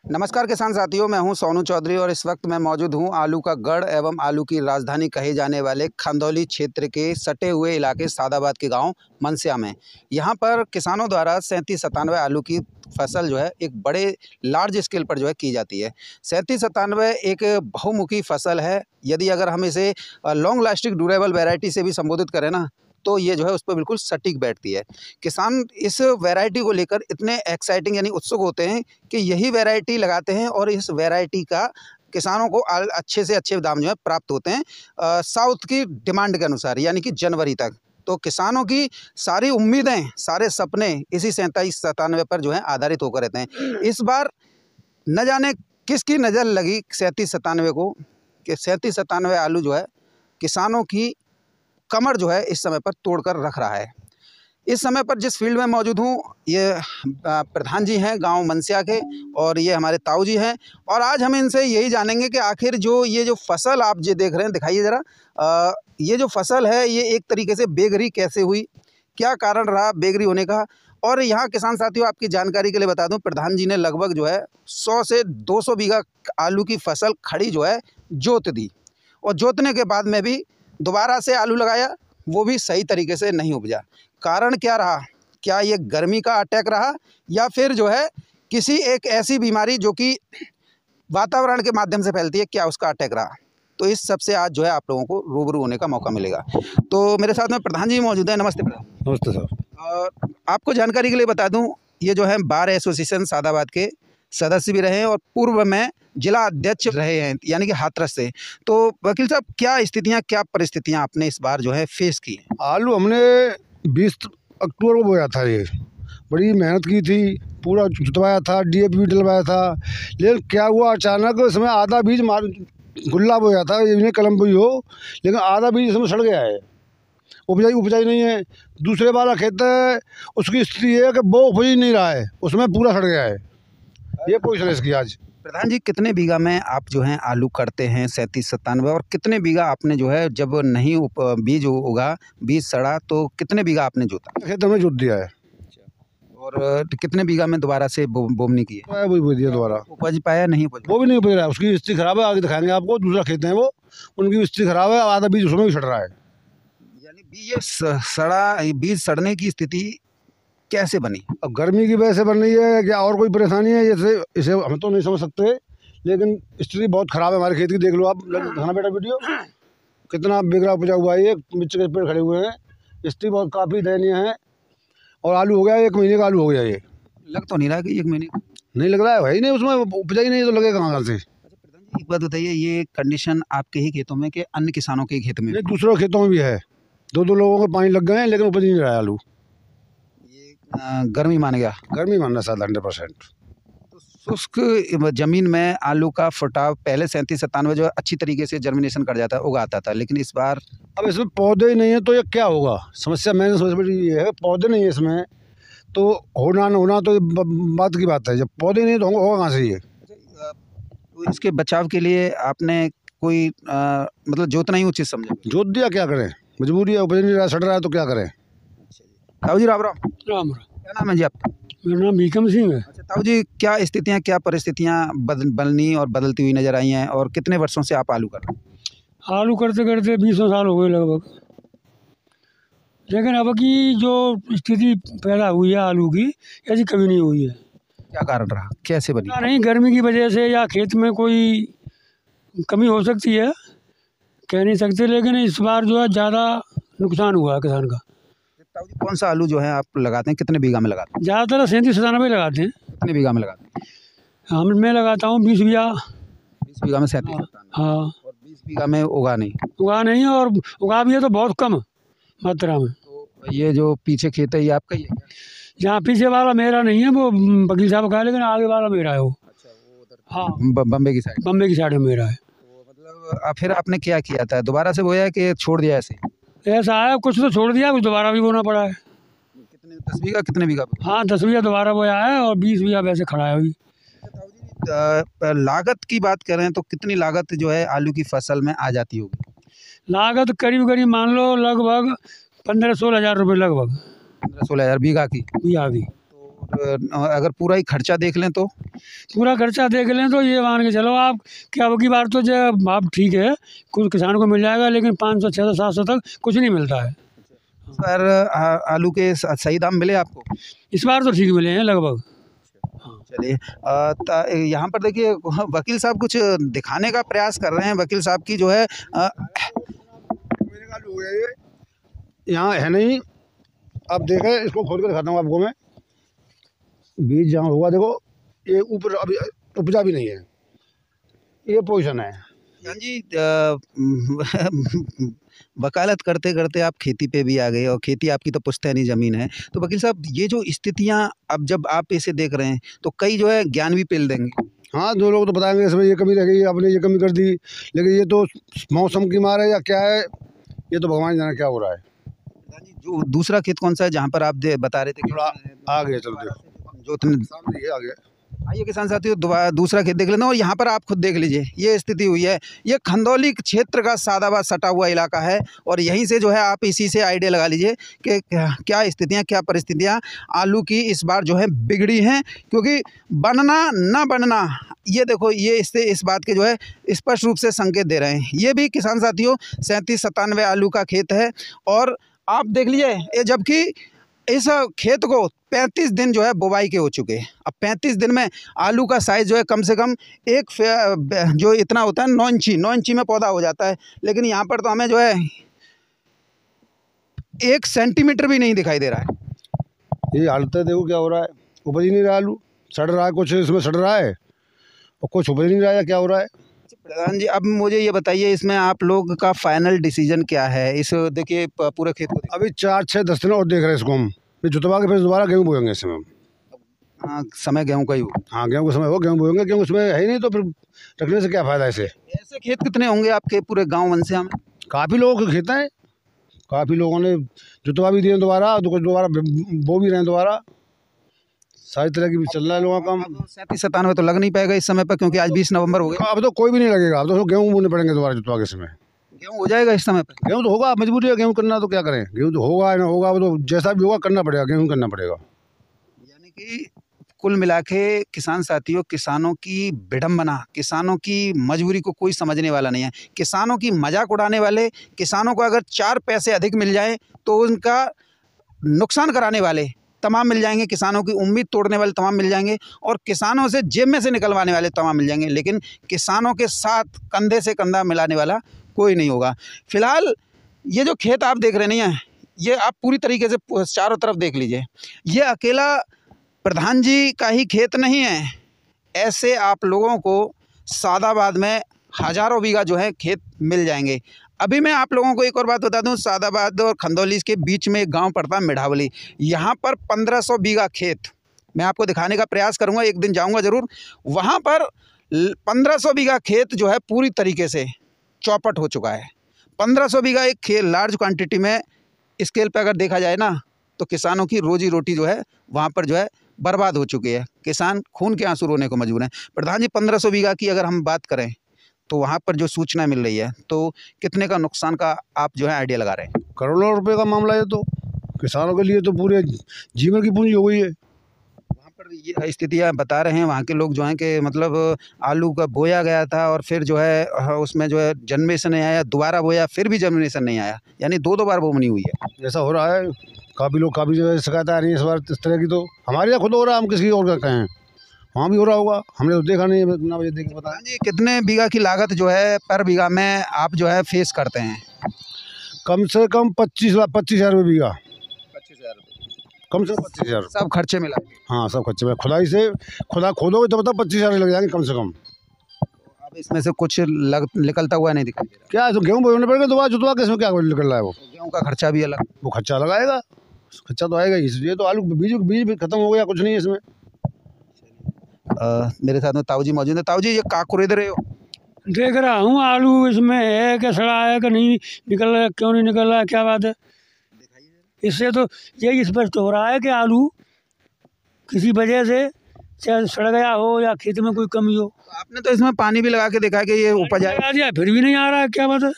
नमस्कार किसान साथियों, मैं हूं सोनू चौधरी और इस वक्त मैं मौजूद हूं आलू का गढ़ एवं आलू की राजधानी कहे जाने वाले खंदौली क्षेत्र के सटे हुए इलाके सादाबाद के गांव मनस्या में। यहां पर किसानों द्वारा 3797 आलू की फसल जो है एक बड़े लार्ज स्केल पर जो है की जाती है। 3797 एक बहुमुखी फसल है। यदि अगर हम इसे लॉन्ग लास्टिंग ड्यूरेबल वैरायटी से भी संबोधित करें ना, तो ये जो है उस पर बिल्कुल सटीक बैठती है। किसान इस वैरायटी को लेकर इतने एक्साइटिंग यानी उत्सुक होते हैं कि यही वैरायटी लगाते हैं और इस वैरायटी का किसानों को अच्छे से अच्छे दाम जो है प्राप्त होते हैं साउथ की डिमांड के अनुसार, यानी कि जनवरी तक। तो किसानों की सारी उम्मीदें, सारे सपने इसी 3797 पर जो है आधारित होकर रहते हैं। इस बार न जाने किसकी नज़र लगी 3797 को कि 3797 आलू जो है किसानों की कमर जो है इस समय पर तोड़कर रख रहा है। इस समय पर जिस फील्ड में मौजूद हूँ, ये प्रधान जी हैं गांव मनस्या के और ये हमारे ताऊ जी हैं। और आज हम इनसे यही जानेंगे कि आखिर ये जो फसल आप जो देख रहे हैं, दिखाइए ज़रा, ये जो फसल है ये एक तरीके से बेगरी कैसे हुई, क्या कारण रहा बेगरी होने का। और यहाँ किसान साथियों, आपकी जानकारी के लिए बता दूँ, प्रधान जी ने लगभग जो है 100 से 200 बीघा आलू की फसल खड़ी जो है जोत दी, और जोतने के बाद में भी दोबारा से आलू लगाया, वो भी सही तरीके से नहीं उपजा। कारण क्या रहा? क्या ये गर्मी का अटैक रहा या फिर जो है किसी एक ऐसी बीमारी जो कि वातावरण के माध्यम से फैलती है, क्या उसका अटैक रहा? तो इस सब से आज जो है आप लोगों को रूबरू होने का मौका मिलेगा। तो मेरे साथ में प्रधान जी मौजूद हैं। नमस्ते प्रधान। नमस्ते सर। आपको जानकारी के लिए बता दूं, ये जो है बार एसोसिएशन सादाबाद के सदस्य भी रहे हैं और पूर्व में जिला अध्यक्ष रहे हैं, यानी कि हाथरस से। तो वकील साहब, क्या स्थितियां, क्या परिस्थितियां आपने इस बार जो है फेस की? आलू हमने 20 अक्टूबर को बोया था। ये बड़ी मेहनत की थी, पूरा जुतवाया था, डीएपी भी डलवाया था। लेकिन क्या हुआ, अचानक इसमें आधा बीज गुल्ला बोया था, ये नहीं कलम बोई हो, लेकिन आधा बीज इसमें सड़ गया है। उपजाई नहीं है। दूसरे वाला खेत है, उसकी स्थिति है कि वो उपज ही नहीं रहा है, उसमें पूरा सड़ गया है। ये पोजीशन इसकी आज। प्रधान जी, कितने बीघा में आप जो है आलू करते हैं 3797, और कितने बीघा आपने जो है जब नहीं बीज उगा, बीज सड़ा, तो कितने बीघा आपने जोता? खेत हमने जोत दिया है। और कितने बीघा में दोबारा से बोमनी की है? वही बो दिया दोबारा। उपज पाया नहीं? उपज वो भी नहीं उपज रहा है, उसकी स्थिति खराब है। आगे दिखाएंगे आपको, दूसरा खेत है वो, उनकी स्थिति खराब है, आधा बीज उसमें भी सड़ रहा है। यानी बीज सड़ने की स्थिति कैसे बनी? अब गर्मी की वजह से बन रही है क्या और कोई परेशानी है? जैसे इसे हम तो नहीं समझ सकते, लेकिन स्थिति बहुत ख़राब है हमारे खेत की। देख लो आप, दिखाना बेटा वीडियो, कितना बिगड़ा उपजा हुआ है। ये मिर्च के पेड़ खड़े हुए हैं, स्थिति बहुत काफ़ी दयनीय है। और आलू हो गया 1 महीने का, आलू हो गया। ये लग तो नहीं रहा कि 1 महीने का? नहीं लग रहा है भाई, नहीं उसमें उपजा ही नहीं तो लगेगा कहाँ से? अच्छा प्रधान जी, एक बात बताइए, ये कंडीशन आपके ही खेतों में कि अन्य किसानों के खेत में? नहीं, दूसरों खेतों में भी है। 2-2 लोगों को पानी लग गए हैं, लेकिन उपज नहीं रहा है आलू। गर्मी मान गया? गर्मी मानना शायद 100%। तो शुष्क जमीन में आलू का फुटाव पहले 3797 जो अच्छी तरीके से जर्मिनेशन कर जाता है, उगाता था, लेकिन इस बार अब इसमें पौधे ही नहीं है तो ये क्या होगा? समस्या मैंने समझ में ये है, पौधे नहीं है इसमें, तो होना न होना तो बात की बात है। जब पौधे नहीं तो होगा कहाँ से ये? तो इसके बचाव के लिए आपने कोई मतलब जोतना ही उचित समझा? जोत दिया, क्या करें, मजबूरी है। उपज नहीं रहा, सड़ रहा है, तो क्या करें? ताऊ जी राम राम। राम। क्या नाम है जी आपका? मेरा नाम भीकम सिंह है। अच्छा ताऊ जी, क्या स्थितियाँ, क्या परिस्थितियाँ बननी और बदलती हुई नजर आई हैं, और कितने वर्षों से आप आलू कर रहे हैं? आलू करते करते 20 साल हो गए लगभग। लेकिन अब की जो स्थिति पैदा हुई है आलू की, ऐसी कभी नहीं हुई है। क्या कारण रहा, कैसे बनी? नहीं, गर्मी की वजह से या खेत में कोई कमी हो सकती है, कह नहीं सकते। लेकिन इस बार जो है ज़्यादा नुकसान हुआ है किसान का। ताऊ जी, कौन सा आलू जो है आप लगाते हैं, कितने बीघा में लगाते हैं? ज़्यादातर 3797 लगाते हैं। कितने बीघा में लगाते हैं? मैं लगाता हूँ 20 बीघा। 20 बीघा में 3797? हाँ। और 20 बीघा में उगा नहीं? उगा नहीं है, और उगा भी है तो बहुत कम मात्रा में। तो ये जो पीछे खेत है, ये आपका ही है क्या? जहाँ पीछे वाला मेरा नहीं है, वो वकील साहब का है, लेकिन आगे वाला मेरा है वो। अच्छा, वो उधर हाँ, बम्बे की साइड? बम्बे की साइड में मेरा है। तो मतलब फिर आपने क्या किया था, दोबारा से बोया है कि छोड़ दिया ऐसे? ऐसा है, कुछ तो छोड़ दिया, कुछ दोबारा भी बोना पड़ा है। कितने, 10 बीघा, कितने बीघा? हाँ, 10 बीघा दोबारा बोया है और 20 बीघा वैसे खड़ा है अभी। लागत की बात करें तो कितनी लागत जो है आलू की फसल में आ जाती होगी? लागत करीब करीब मान लो लगभग 15-16 हज़ार रुपये लगभग। 15-16 हज़ार बीघा की? बीघा की। तो और अगर पूरा ही खर्चा देख लें तो पूरा खर्चा देख लें तो ये मान के चलो आप क्या अब की बार तो जब आप ठीक है कुछ किसानों को मिल जाएगा, लेकिन 500 600 700 तक कुछ नहीं मिलता है। सर आलू के सही दाम मिले आपको? इस बार तो ठीक मिले हैं लगभग। चलिए यहाँ पर देखिए वकील साहब कुछ दिखाने का प्रयास कर रहे हैं। वकील साहब की जो है यहाँ है नहीं, आप देखें इसको खोल कर दिखाता हूँ आपको मैं। बीज जहाँ होगा देखो ये ऊपर अभी उपजा भी नहीं है, ये पोजीशन है। जी वकालत करते करते आप खेती पे भी आ गए और खेती आपकी तो पुश्तैनी ज़मीन है। तो वकील साहब ये जो स्थितियाँ अब जब आप इसे देख रहे हैं तो कई जो है ज्ञान भी पेल देंगे। हाँ, जो लोग तो बताएंगे इसमें ये कमी रह गई, आपने ये कमी कर दी, लेकिन ये तो मौसम की मार है या क्या है, ये तो भगवान जाने क्या हो रहा है। जो दूसरा खेत कौन सा है जहाँ पर आप बता रहे थे? थोड़ा आगे चलो देखो, जो तुमने सामने ये आगे। आइए किसान साथियों दूसरा खेत देख लेना और यहाँ पर आप खुद देख लीजिए ये स्थिति हुई है। ये खंदौली क्षेत्र का सादाबाद सटा हुआ इलाका है और यहीं से जो है आप इसी से आइडिया लगा लीजिए कि क्या स्थितियाँ क्या परिस्थितियाँ आलू की इस बार जो है बिगड़ी हैं, क्योंकि बनना ना बनना ये देखो ये इससे इस बात के जो है स्पष्ट रूप से संकेत दे रहे हैं। ये भी किसान साथियों 37-97 आलू का खेत है और आप देख लीजिए ये, जबकि इस खेत को 35 दिन जो है बुवाई के हो चुके हैं। अब 35 दिन में आलू का साइज़ जो है कम से कम एक जो इतना होता है 9 इंची में पौधा हो जाता है, लेकिन यहाँ पर तो हमें जो है 1 सेंटीमीटर भी नहीं दिखाई दे रहा है। ये हालत है, देखो क्या हो रहा है, उपज ही नहीं रहा, आलू सड़ रहा है, कुछ इसमें सड़ रहा है और कुछ उपज नहीं रहा है, क्या हो रहा है। प्रधान जी अब मुझे ये बताइए इसमें आप लोग का फाइनल डिसीजन क्या है? इस देखिए पूरे खेत को अभी 4-6-10 दिन और देख रहे हैं इसको हम, फिर जुतवा के फिर दोबारा गेहूँ बोएंगे इसमें हम। हाँ समय गेहूँ का ही हो। हाँ गेहूँ का समय हो, गेहूँ बोएंगे, गेहूँ उसमें है ही नहीं तो फिर रखने से क्या फ़ायदा ऐसे। ऐसे खेत कितने होंगे आपके पूरे गाँव मनसिया में? काफ़ी लोगों के खेत हैं, काफ़ी लोगों ने जुतवा भी दिए दोबारा, तो कुछ दोबारा बो भी रहे हैं दोबारा, सारी तरह की चल रहा है लोगों का काम। 37-97 तो लग नहीं पाएगा इस समय पर, क्योंकि आज 20 नवंबर हो गया। अब तो कोई भी नहीं लगेगा, अब तो गेहूँ बोने पड़ेंगे दोबारा जुतवा के समय। गेहूँ हो जाएगा इस समय पर? गेहूँ तो होगा, मजबूरी है गेहूँ करना, तो क्या करें, गेहूँ तो होगा ना होगा, वो तो जैसा भी होगा करना पड़ेगा, गेहूँ करना पड़ेगा। यानी कि कुल मिला के किसान साथियों किसानों की विडम्बना, किसानों की मजबूरी को कोई समझने वाला नहीं है। किसानों की मजाक उड़ाने वाले, किसानों को अगर 4 पैसे अधिक मिल जाए तो उनका नुकसान कराने वाले तमाम मिल जाएंगे, किसानों की उम्मीद तोड़ने वाले तमाम मिल जाएंगे और किसानों से जेब में से निकलवाने वाले तमाम मिल जाएंगे, लेकिन किसानों के साथ कंधे से कंधा मिलाने वाला कोई नहीं होगा। फिलहाल ये जो खेत आप देख रहे नहीं हैं, ये आप पूरी तरीके से चारों तरफ देख लीजिए, ये अकेला प्रधान जी का ही खेत नहीं है। ऐसे आप लोगों को सादाबाद में हज़ारों बीघा जो है खेत मिल जाएंगे। अभी मैं आप लोगों को एक और बात बता दूं, सादाबाद और खंदौली के बीच में एक गांव पड़ता है मिढ़ावली, यहाँ पर 1500 बीघा खेत मैं आपको दिखाने का प्रयास करूंगा, एक दिन जाऊंगा ज़रूर। वहाँ पर 1500 बीघा खेत जो है पूरी तरीके से चौपट हो चुका है। 1500 बीघा एक खेत लार्ज क्वांटिटी में स्केल पर अगर देखा जाए ना, तो किसानों की रोजी रोटी जो है वहाँ पर जो है बर्बाद हो चुकी है। किसान खून के आंसू रोने को मजबूर हैं। प्रधान जी 1500 बीघा की अगर हम बात करें तो वहाँ पर जो सूचना मिल रही है, तो कितने का नुकसान का आप जो है आइडिया लगा रहे हैं? करोड़ों रुपए का मामला है, तो किसानों के लिए तो पूरे जीवन की पूंजी हो गई है। वहाँ पर ये स्थितियाँ बता रहे हैं वहाँ के लोग जो हैं कि मतलब आलू का बोया गया था और फिर जो है उसमें जो है जर्मिनेशन नहीं आया, दोबारा बोया फिर भी जर्मिनेशन नहीं आया, यानी 2 बार बोनी हुई है। ऐसा हो रहा है, काफ़ी लोग काफ़ी जगह शिकायत आ रही है इस बार इस तरह की, तो हमारे यहाँ खुद हो रहा है, हम किसी और का कहें, वहाँ भी हो रहा होगा, हमने तो देखा नहीं है, ना मुझे देख के पता है। जी कितने बीघा की लागत जो है पर बीघा में आप जो है फेस करते हैं? कम से कम 25,000 रुपये बीघा, 25,000 रुपये कम से कम 25,000 सब खर्चे मिला? हाँ सब खर्चे में, खुदाई से खुदा खोदोगे तो बताओ 25,000 लग जाएंगे कम से कम। अब इसमें से कुछ निकलता हुआ नहीं दिखाई दे रहा। क्या है, गेहूँ बोने पड़ेगा दोबारा जुतवा के, इसमें क्या निकल रहा है, वो गेहूँ का खर्चा भी अलग, वो खर्चा लगाएगा, खर्चा तो आएगा, इसलिए तो आलू बीज भी खत्म हो गया, कुछ नहीं है इसमें। मेरे साथ में ताऊ जी मौजूद है। ताऊ जी ये काकुर इधर हो? देख रहा हूँ आलू इसमें है कि सड़ा है कि नहीं निकल रहा है, क्यों नहीं निकल रहा है, क्या बात है? इससे तो यही स्पष्ट हो रहा है कि आलू किसी वजह से चाहे सड़ गया हो या खेत में कोई कमी हो। आपने तो इसमें पानी भी लगा के देखा कि ये उपज लगा दिया फिर भी नहीं आ रहा है, क्या बात है?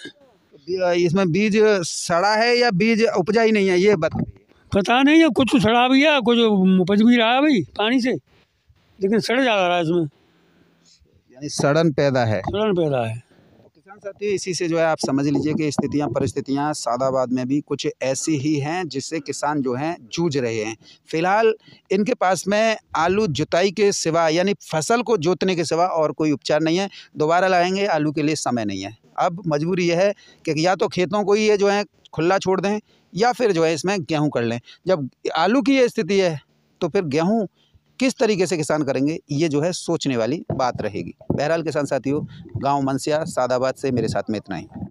इसमें बीज सड़ा है या बीज उपजा ही नहीं है, ये बताइए। पता नहीं है, कुछ तो सड़ा भी है, कुछ उपज भी रहा है भाई पानी से, लेकिन सड़ जा रहा है इसमें, यानी सड़न पैदा है। सड़न पैदा है। किसान साथियों, इसी से जो है आप समझ लीजिए कि स्थितियां परिस्थितियां सादाबाद में भी कुछ ऐसी ही हैं जिससे किसान जो हैं जूझ रहे हैं। फिलहाल इनके पास में आलू जुताई के सिवा यानी फसल को जोतने के सिवा और कोई उपचार नहीं है। दोबारा लगाएंगे आलू के लिए समय नहीं है। अब मजबूरी यह है कि या तो खेतों को ही ये जो है खुला छोड़ दें या फिर जो है इसमें गेहूँ कर लें। जब आलू की ये स्थिति है तो फिर गेहूँ किस तरीके से किसान करेंगे, ये जो है सोचने वाली बात रहेगी। बहरहाल किसान साथियों, गांव मनसिया सादाबाद से मेरे साथ में इतना ही।